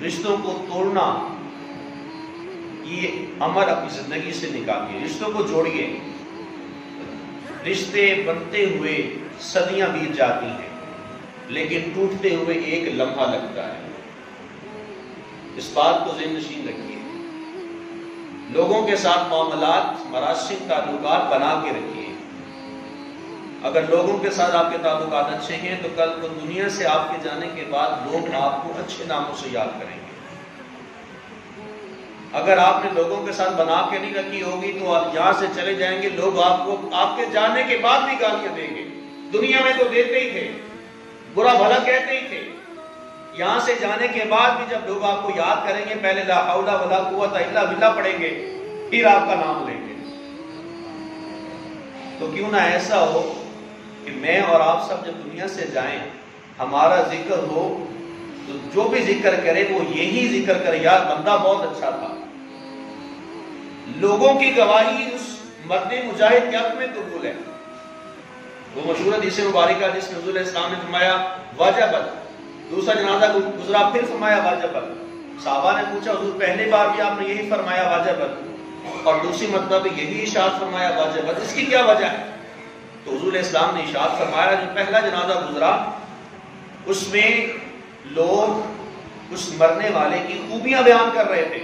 رشتوں کو توڑنا یہ عمل اپنی زندگی سے نکالیے، رشتوں کو جوڑیے۔ رشتے بنتے ہوئے صدیاں بیت جاتی ہیں لیکن ٹوٹتے ہوئے ایک لمحہ لگتا ہے، اس بات کو ذہن نشین رکھیے۔ لوگوں کے ساتھ معاملات، مراسم، تعلقات بنا کے رکھیے۔ اگر لوگوں کے ساتھ آپ کے تعلقات اچھے ہیں تو کل کو دنیا سے آپ کے جانے کے بعد لوگ آپ کو اچھے ناموں سے یاد کریں گے۔ اگر آپ نے لوگوں کے ساتھ بنا کے نہیں رکھی ہوگی تو آپ یہاں سے چلے جائیں گے، لوگ آپ کو آپ کے جانے کے بعد بھی گالیاں دیں گے۔ دنیا میں تو دیتے ہی تھے، برا بھلا کہتے ہی تھے، یہاں سے جانے کے بعد بھی جب لوگ آپ کو یاد کریں گے پہلے لا حول ولا قوت الا باللہ پڑھیں گے، پھر آپ کا نام لیں گے۔ تو کیوں نہ ایسا ہو کہ میں اور آپ سب جب دنیا سے جائیں ہمارا ذکر ہو تو جو بھی ذکر کرے وہ یہی ذکر کرے، یار بندہ بہت اچھا تھا۔ لوگوں کی گواہی اس مرد مجاہد کے حق میں قبول ہے۔ وہ مشہور حدیث مبارکہ جس میں حضور اسلام نے فرمایا واجبت، دوسرا جنازہ گزرا پھر فرمایا واجبت۔ صحابہ نے پوچھا حضور پہلی بار بھی آپ نے یہی فرمایا واجبت اور دوسری مرتبہ بھی یہی ارشاد فرمایا واجبت، اس کی کیا وجہ ہے؟ تو حضور اسلام نے ارشاد فرمایا جو پہلا جنازہ گزرا اس میں لوگ اس مرنے والے کی خوبیاں بیان کر رہے تھے،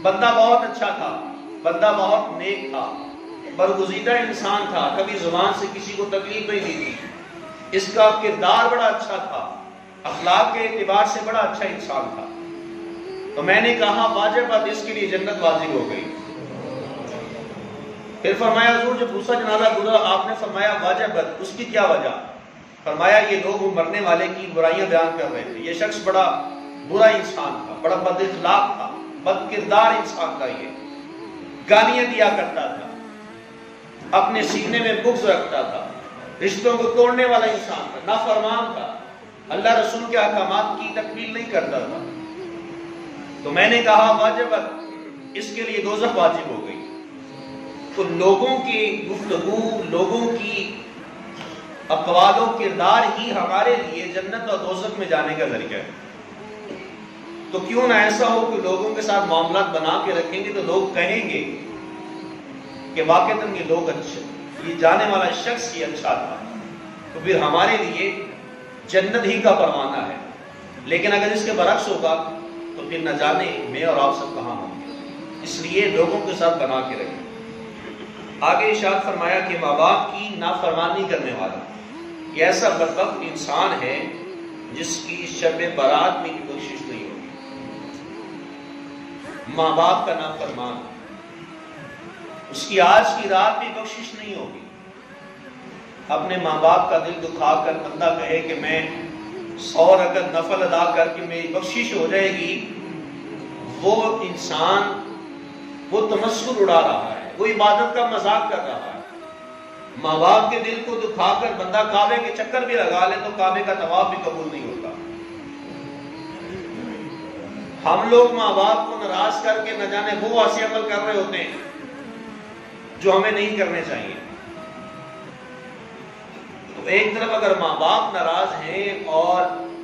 بندہ بہت اچھا تھا، بندہ بہت نیک تھا، برگزیدہ انسان تھا، کبھی زبان سے کسی کو تکلیف نہیں دی تھی، اس کا کردار بڑا اچھا تھا، اخلاق کے اعتبار سے بڑا اچھا انسان تھا۔ تو میں نے کہا واجبات، اس کے لیے جنت واجب ہو گئی۔ پھر فرمایا حضور جب دوسرا جنازہ گزرا آپ نے فرمایا واجبت، اس کی کیا وجہ؟ فرمایا یہ لوگ مرنے والے کی برائیاں بیان کر رہے تھے، یہ شخص بڑا برا انسان تھا، بڑا بد اخلاق تھا، بد کردار انسان تھا، یہ گالیاں دیا کرتا تھا، اپنے سینے میں بغض رکھتا تھا، رشتوں کو توڑنے والا انسان تھا، نافرمان تھا، اللہ رسول کے احکامات کی تکمیل نہیں کرتا تھا۔ تو میں نے کہا واجبت، اس کے لیے دوزخ واجب ہو گئی۔ تو لوگوں کی گفتگو، لوگوں کی اقوال و کردار ہی ہمارے لیے جنت اور دوزخ میں جانے کا ذریعہ ہے۔ تو کیوں نہ ایسا ہو کہ لوگوں کے ساتھ معاملات بنا کے رکھیں گے تو لوگ کہیں گے کہ واقعتاً یہ لوگ اچھے، یہ جانے والا شخص یہ اچھا تھا، تو پھر ہمارے لیے جنت ہی کا پروانہ ہے۔ لیکن اگر اس کے برعکس ہوگا تو پھر نہ جانے میں اور آپ سب کہاں ہوں گے۔ اس لیے لوگوں کے ساتھ بنا کے رکھیں۔ آگے ارشاد فرمایا کہ ماں باپ کی نافرمانی کرنے والا یہ ایسا بدبخت انسان ہے جس کی شب برات میں کی کوشش نہیں ہوگی۔ ماں باپ کا نافرمان، اس کی آج کی رات بھی بخشش نہیں ہوگی۔ اپنے ماں باپ کا دل دکھا کر بندہ کہے کہ میں 100 رکعت نفل ادا کر کے میری بخشش ہو جائے گی، وہ انسان وہ تمسخر اڑا رہا ہے، وہ عبادت کا مذاق کر رہا ہے۔ ماں باپ کے دل کو دکھا کر بندہ کعبے کے چکر بھی لگا لے تو کعبے کا طواف بھی قبول نہیں ہوتا۔ ہم لوگ ماں باپ کو ناراض کر کے نہ جانے وہ ایسے عمل کر رہے ہوتے ہیں جو ہمیں نہیں کرنے چاہیے۔ تو ایک طرف اگر ماں باپ ناراض ہیں اور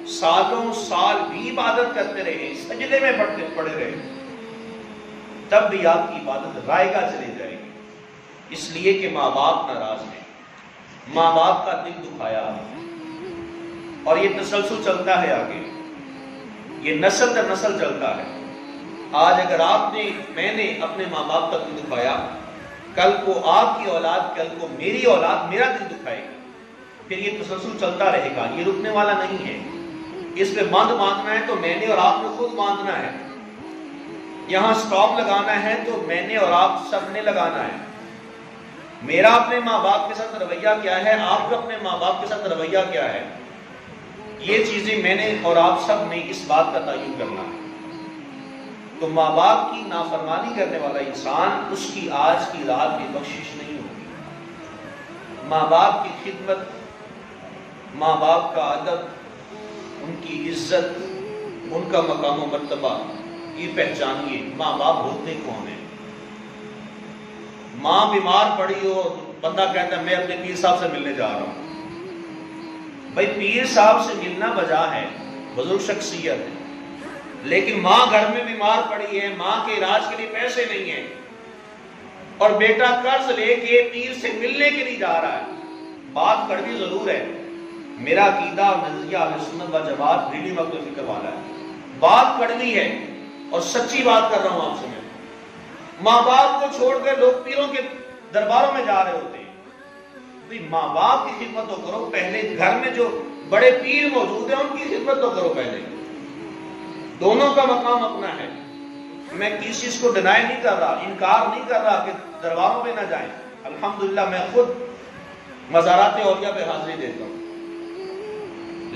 سالوں سال بھی عبادت کرتے رہے، سجدے میں پڑے رہے، تب بھی آپ کی عبادت رائگاں چلی جائے گی، اس لیے کہ ماں باپ ناراض ہیں، ماں باپ کا دل دکھایا، اور یہ تسلسل چلتا ہے آگے، یہ نسل در نسل چلتا ہے۔ آج اگر میں نے اپنے ماں باپ کا دل دکھایا، کل کو آپ کی اولاد، کل کو میری اولاد میرا دل دکھائے گی، پھر یہ تسلسل چلتا رہے گا، یہ رکنے والا نہیں ہے۔ اس پہ بند باندھنا ہے تو میں نے اور آپ نے خود باندھنا ہے، یہاں سٹاپ لگانا ہے تو میں نے اور آپ سب نے لگانا ہے۔ میرا اپنے ماں باپ کے ساتھ رویہ کیا ہے، آپ کا اپنے ماں باپ کے ساتھ رویہ کیا ہے، یہ چیزیں میں نے اور آپ سب نے اس بات کا تعین کرنا ہے۔ تو ماں باپ کی نافرمانی کرنے والا انسان، اس کی آج کی رات میں بخشش نہیں ہوگی۔ ماں باپ کی خدمت، ماں باپ کا ادب، ان کی عزت، ان کا مقام و مرتبہ یہ پہچانیے۔ ماں باپ ہوتے کون ہیں؟ ماں بیمار پڑی ہو، بندہ کہتا ہے میں اپنے پیر صاحب سے ملنے جا رہا ہوں۔ بھائی پیر صاحب سے ملنا بجا ہے، بزرگ شخصیت ہے، لیکن ماں گھر میں بیمار پڑی ہے، ماں کے علاج کے لیے پیسے نہیں ہیں، اور بیٹا قرض لے کے پیر سے ملنے کے لیے جا رہا ہے۔ بات کڑوی ضرور ہے، میرا عقیدہ اور نظریہ اہل سنت و جماعت ریلی مقت فکر والا ہے، بات کڑوی ہے اور سچی بات کر رہا ہوں آپ سے میں۔ ماں باپ کو چھوڑ کر لوگ پیروں کے درباروں میں جا رہے ہوتے ہیں، ماں باپ کی خدمت تو کرو پہلے، گھر میں جو بڑے پیر موجود ہیں ان کی خدمت تو کرو پہلے۔ دونوں کا مقام اپنا ہے، میں کسی چیز کو ڈینائی نہیں کر رہا، انکار نہیں کر رہا کہ درباروں میں نہ جائیں، الحمدللہ میں خود مزارات اولیاء پہ حاضری دیتا ہوں،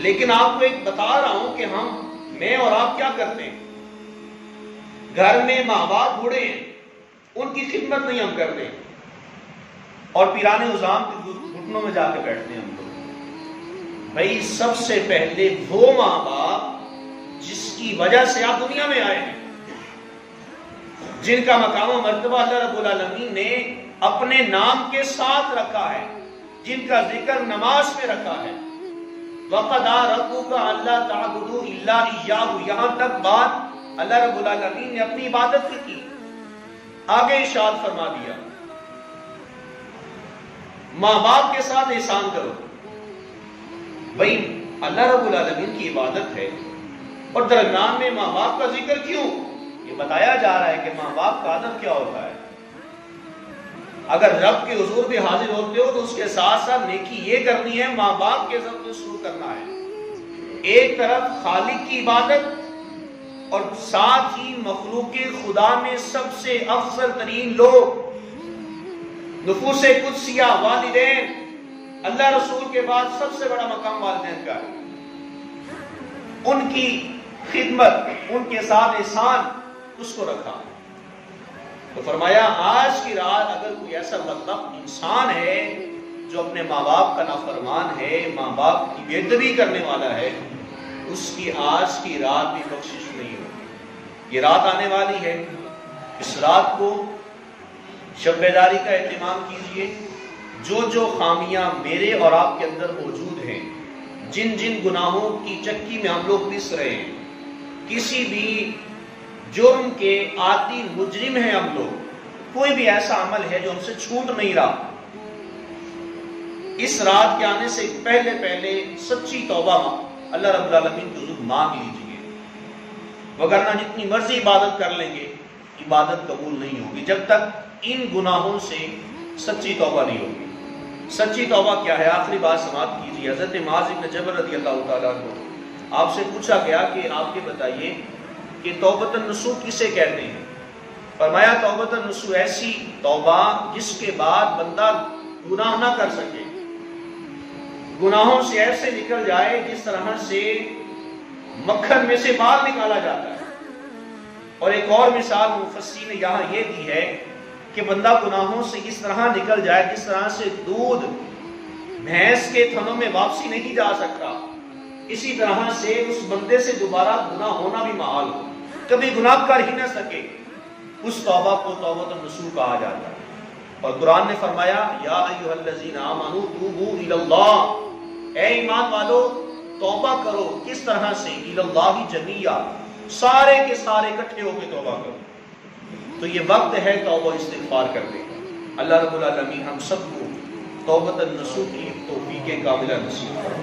لیکن آپ کو ایک بتا رہا ہوں کہ میں اور آپ کیا کرتے ہیں۔ گھر میں ماں باپ بوڑھے ہیں، ان کی خدمت نہیں ہم کرتے، اور پیرانے عظام کے گھٹنوں میں جا کے بیٹھتے ہیں ہم لوگ۔ بھائی سب سے پہلے وہ ماں باپ جس کی وجہ سے آپ دنیا میں آئے ہیں، جن کا مقام و مرتبہ اللہ رب العالمین نے اپنے نام کے ساتھ رکھا ہے، جن کا ذکر نماز میں رکھا ہے، وَقَضَىٰ رَبُّكَ أَلَّا تَعْبُدُوا إِلَّا إِيَّاهُ، یہاں تک بات اللہ رب العالمین نے اپنی عبادت کی، آگے ارشاد فرما دیا ماں باپ کے ساتھ احسان کرو۔ بھائی اللہ رب العالمین کی عبادت ہے، اور درمیان میں ماں باپ کا ذکر کیوں؟ یہ بتایا جا رہا ہے کہ ماں باپ کا ادب کیا ہوتا ہے۔ اگر رب کے حضور بھی حاضر ہوتے ہو تو اس کے ساتھ ساتھ نیکی یہ کرنی ہے، ماں باپ کے ساتھ سلوک کرنا ہے۔ ایک طرف خالق کی عبادت اور ساتھ ہی مخلوق خدا میں سب سے افضل ترین لوگ، نفوس قدسیہ، والدین، اللہ رسول کے بعد سب سے بڑا مقام والدین کا ہے، ان کی خدمت، ان کے ساتھ احسان، اس کو رکھا۔ تو فرمایا آج کی رات اگر کوئی ایسا بدبخت انسان ہے جو اپنے ماں باپ کا نافرمان ہے، ماں باپ کی بے ادبی کرنے والا ہے، اس کی آج کی رات بھی بخشش نہیں ہوگی۔ یہ رات آنے والی ہے، اس رات کو شب بیداری کا اہتمام کیجئے۔ جو خامیاں میرے اور آپ کے اندر موجود ہیں، جن جن گناہوں کی چکی میں ہم لوگ پس رہے ہیں، کسی بھی جرم کے عادی مجرم ہیں ہم لوگ، کوئی بھی ایسا عمل ہے جو ہم سے چھوٹ نہیں رہا، اس رات کے آنے سے پہلے سچی توبہ اللہ رب العالمین کے حضور مانگ لیجئے، وگرنہ جتنی مرضی عبادت کر لیں گے عبادت قبول نہیں ہوگی جب تک ان گناہوں سے سچی توبہ نہیں ہوگی۔ سچی توبہ کیا ہے؟ آخری بات سماعت کیجیے۔ حضرت معاذ بن جبل رضی اللہ تعالیٰ عنہ آپ سے پوچھا گیا کہ آپ یہ بتائیے کہ توبۃ النصوح کسے کہتے ہیں؟ فرمایا توبۃ النصوح ایسی توبہ جس کے بعد بندہ گناہ نہ کر سکے، گناہوں سے ایسے نکل جائے جس طرح سے مکھن میں سے بال نکالا جاتا ہے۔ اور ایک اور مثال مفسرین نے یہاں یہ دی ہے کہ بندہ گناہوں سے اس طرح نکل جائے جس طرح سے دودھ بھینس کے تھنوں میں واپسی نہیں جا سکتا، اسی طرح سے اس بندے سے دوبارہ گناہ ہونا بھی محال ہو، کبھی گناہ کر ہی نہ سکے، اس توبہ کو توبۃ النصوح کہا جاتا ہے۔ اور قرآن نے فرمایا یا ایھا الذین آمنوا توبوا الی اللہ، اے ایمان والو توبہ کرو، کس طرح سے؟ الی اللہ جمیعا، سارے کے سارے اکٹھے ہو کے توبہ کرو۔ تو یہ وقت ہے توبہ استغفار کرنے کا۔ اللہ رب العالمین ہم سب کو توبۃ النصوح کی توفیق کاملہ نصیب فرمائے۔